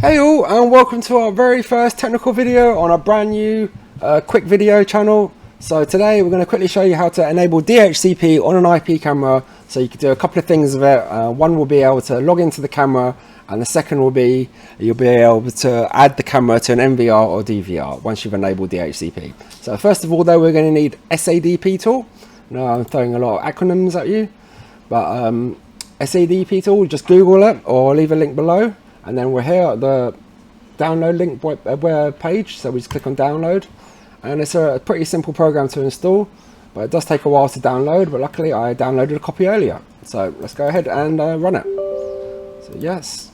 Hey all, and welcome to our very first technical video on our brand new quick video channel. So today we're going to quickly show you how to enable DHCP on an IP camera. So you can do a couple of things with it. One will be able to log into the camera, and the second will be you'll be able to add the camera to an NVR or DVR once you've enabled DHCP. So first of all though, we're going to need Sadp Tool. Now I'm throwing a lot of acronyms at you, but Sadp Tool, just Google it or I'll leave a link below. And then we're here at the download link web page, so we just click on download, and it's a pretty simple program to install, but it does take a while to download, but luckily I downloaded a copy earlier. So let's go ahead and run it. So yes.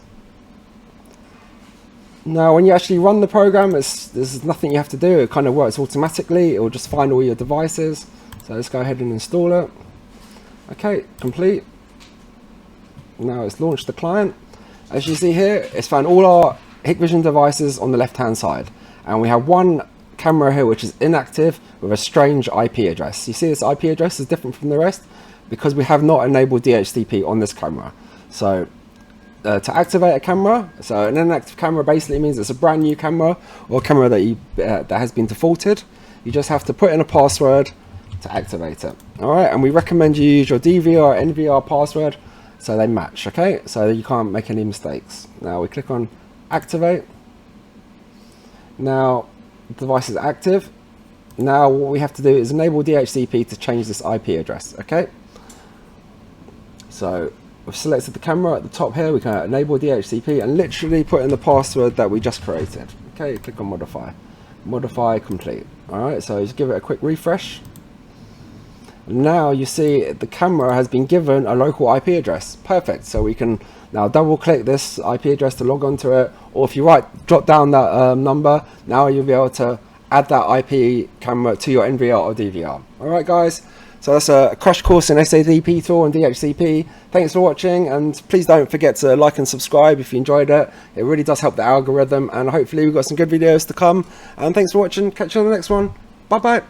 Now when you actually run the program, there's nothing you have to do. It kind of works automatically. It will just find all your devices. So let's go ahead and install it. Okay, complete. Now it's launched the client. As you see here, it's found all our Hikvision devices on the left hand side, and we have one camera here which is inactive with a strange IP address. You see this IP address is different from the rest because we have not enabled DHCP on this camera. So to activate a camera, so an inactive camera basically means it's a brand new camera or a camera that has been defaulted. You just have to put in a password to activate it. Alright, and we recommend you use your DVR or NVR password so they match, okay? So you can't make any mistakes. Now we click on activate. Now the device is active. Now what we have to do is enable DHCP to change this IP address, okay? So we've selected the camera at the top here. We can enable DHCP and literally put in the password that we just created. Okay, click on modify. Modify complete. Alright, so just give it a quick refresh. Now you see the camera has been given a local IP address. Perfect. So we can now double click this IP address to log onto it, or if you drop down that number, now you'll be able to add that IP camera to your NVR or DVR. Alright guys, so that's a crash course in Sadp Tool and DHCP. Thanks for watching, and please don't forget to like and subscribe if you enjoyed it. It really does help the algorithm, and hopefully we've got some good videos to come. And thanks for watching. Catch you on the next one. Bye bye.